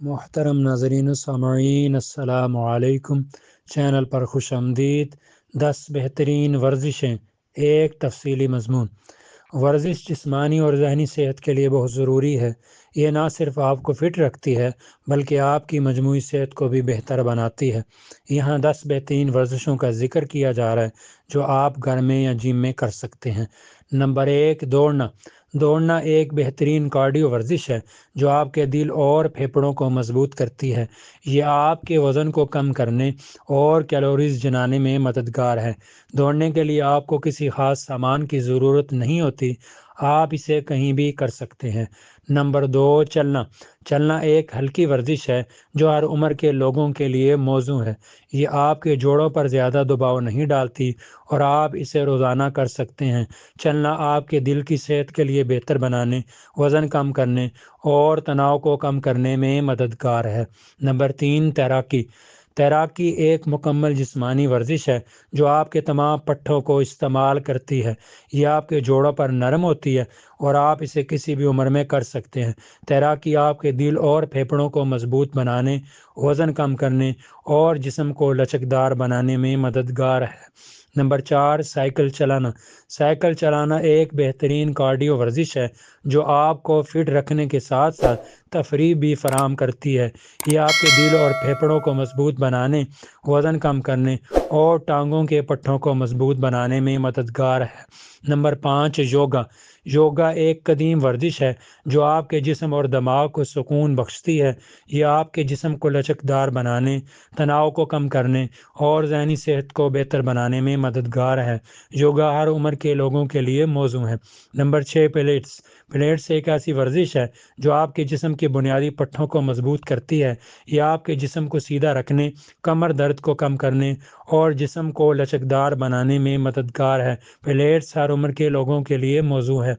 محترم ناظرین و سامعین، السلام علیکم۔ چینل پر خوش آمدید۔ 10 بہترین ورزشیں، ایک تفصیلی مضمون۔ ورزش جسمانی اور ذہنی صحت کے لیے بہت ضروری ہے۔ یہ نہ صرف آپ کو فٹ رکھتی ہے بلکہ آپ کی مجموعی صحت کو بھی بہتر بناتی ہے۔ یہاں 10 بہترین ورزشوں کا ذکر کیا جا رہا ہے جو آپ گھر میں یا جم میں کر سکتے ہیں۔ نمبر 1، دوڑنا۔ دوڑنا ایک بہترین کارڈیو ورزش ہے جو آپ کے دل اور پھیپھڑوں کو مضبوط کرتی ہے۔ یہ آپ کے وزن کو کم کرنے اور کیلوریز جلانے میں مددگار ہے۔ دوڑنے کے لیے آپ کو کسی خاص سامان کی ضرورت نہیں ہوتی، آپ اسے کہیں بھی کر سکتے ہیں۔ نمبر 2، چلنا۔ چلنا ایک ہلکی ورزش ہے جو ہر عمر کے لوگوں کے لیے موزوں ہے۔ یہ آپ کے جوڑوں پر زیادہ دباؤ نہیں ڈالتی اور آپ اسے روزانہ کر سکتے ہیں۔ چلنا آپ کے دل کی صحت کے لیے بہتر بنانے، وزن کم کرنے اور تناؤ کو کم کرنے میں مددگار ہے۔ نمبر 3، تیراکی۔ تیراکی ایک مکمل جسمانی ورزش ہے جو آپ کے تمام پٹھوں کو استعمال کرتی ہے۔ یہ آپ کے جوڑوں پر نرم ہوتی ہے اور آپ اسے کسی بھی عمر میں کر سکتے ہیں۔ تیراکی آپ کے دل اور پھیپھڑوں کو مضبوط بنانے، وزن کم کرنے اور جسم کو لچکدار بنانے میں مددگار ہے۔ نمبر 4، سائیکل چلانا۔ سائیکل چلانا ایک بہترین کارڈیو ورزش ہے جو آپ کو فٹ رکھنے کے ساتھ ساتھ تفریح بھی فراہم کرتی ہے۔ یہ آپ کے دل اور پھیپھڑوں کو مضبوط بنانے، وزن کم کرنے اور ٹانگوں کے پٹھوں کو مضبوط بنانے میں مددگار ہے۔ نمبر 5، یوگا۔ یوگا ایک قدیم ورزش ہے جو آپ کے جسم اور دماغ کو سکون بخشتی ہے۔ یہ آپ کے جسم کو لچکدار بنانے، تناؤ کو کم کرنے اور ذہنی صحت کو بہتر بنانے میں مددگار ہے۔ یوگا ہر عمر کے لوگوں کے لیے موزوں ہے۔ Number 6، plates. پلیٹس ایک ایسی ورزش ہے جو آپ کے جسم کے بنیادی پٹھوں کو مضبوط کرتی ہے۔ یہ آپ کے جسم کو سیدھا رکھنے، کمر درد کو کم کرنے اور جسم کو لچکدار بنانے میں مددگار ہے۔ پلیٹس ہر عمر کے لوگوں کے لیے موزوں ہے۔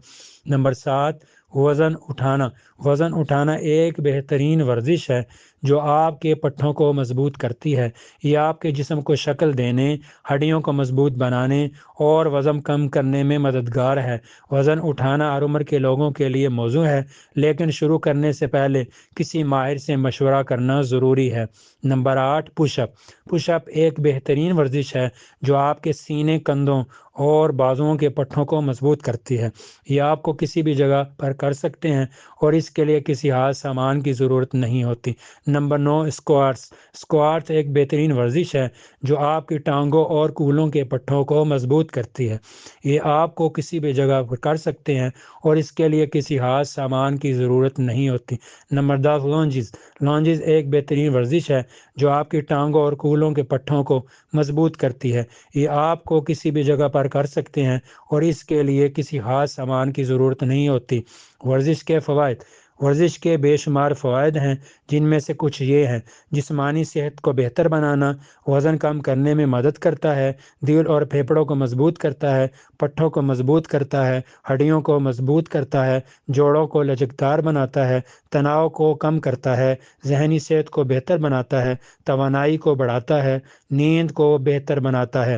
نمبر 7، وزن اٹھانا۔ وزن اٹھانا ایک بہترین ورزش ہے جو آپ کے پٹھوں کو مضبوط کرتی ہے۔ یہ آپ کے جسم کو شکل دینے، ہڈیوں کو مضبوط بنانے اور وزن کم کرنے میں مددگار ہے۔ وزن اٹھانا ہر عمر کے لوگوں کے لیے موزوں ہے، لیکن شروع کرنے سے پہلے کسی ماہر سے مشورہ کرنا ضروری ہے۔ Number 8، push up. Push up ایک بہترین ورزش ہے جو آپ کے سینے، کندھوں اور بازوؤں کے پٹھوں کو مضبوط کرتی ہے۔ یہ آپ کو کسی بھی جگہ پر کر سکتے ہیں اور اس کے لیے کسی خاص سامان کی ضرورت نہیں ہوتی۔ Number 9، squats. اسکواٹس ایک بہترین ورزش ہے جو آپ کی ٹانگوں اور کولوں کے پٹھوں کو مضبوط کرتی ہے۔ یہ آپ کو کسی بھی جگہ پر کر سکتے ہیں اور اس کے لیے کسی خاص سامان کی ضرورت نہیں ہوتی۔ نمبر 10، لانجز۔ لانجز ایک بہترین ورزش ہے جو آپ کی ٹانگوں اور کولوں کے پٹھوں کو مضبوط کرتی ہے۔ یہ آپ کو کسی بھی جگہ پر کر سکتے ہیں اور اس کے لیے کسی خاص سامان کی ضرورت نہیں ہوتی۔ ورزش کے فوائد۔ ورزش کے بے شمار فوائد ہیں جن میں سے کچھ یہ ہیں: جسمانی صحت کو بہتر بنانا، وزن کم کرنے میں مدد کرتا ہے، دل اور پھیپھڑوں کو مضبوط کرتا ہے، پٹھوں کو مضبوط کرتا ہے، ہڈیوں کو مضبوط کرتا ہے، جوڑوں کو لچکدار بناتا ہے، تناؤ کو کم کرتا ہے، ذہنی صحت کو بہتر بناتا ہے، توانائی کو بڑھاتا ہے، نیند کو بہتر بناتا ہے۔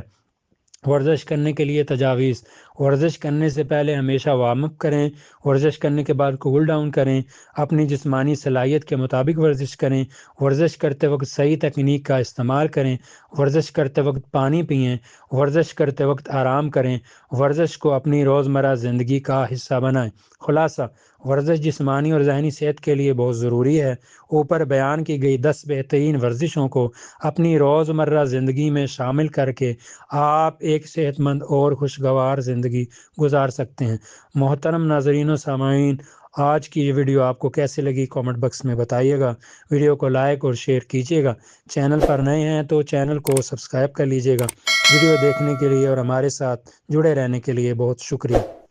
ورزش کرنے کے لیے تجاویز۔ ورزش کرنے سے پہلے ہمیشہ وارم اپ کریں۔ ورزش کرنے کے بعد کول ڈاؤن کریں۔ اپنی جسمانی صلاحیت کے مطابق ورزش کریں۔ ورزش کرتے وقت صحیح تکنیک کا استعمال کریں۔ ورزش کرتے وقت پانی پئیں۔ ورزش کرتے وقت آرام کریں۔ ورزش کو اپنی روزمرہ زندگی کا حصہ بنائیں۔ خلاصہ: ورزش جسمانی اور ذہنی صحت کے لیے بہت ضروری ہے۔ اوپر بیان کی گئی 10 بہترین ورزشوں کو اپنی روزمرہ زندگی میں شامل کر کے آپ ایک صحت مند اور خوشگوار زندگی گزار سکتے ہیں۔ محترم ناظرین و سامعین، آج کی یہ ویڈیو آپ کو کیسے لگی کامنٹ باکس میں بتائیے گا۔ ویڈیو کو لائک اور شیئر کیجیے گا۔ چینل پر نئے ہیں تو چینل کو سبسکرائب کر لیجیے گا۔ ویڈیو دیکھنے کے لیے اور ہمارے ساتھ جڑے رہنے کے لیے بہت شکریہ۔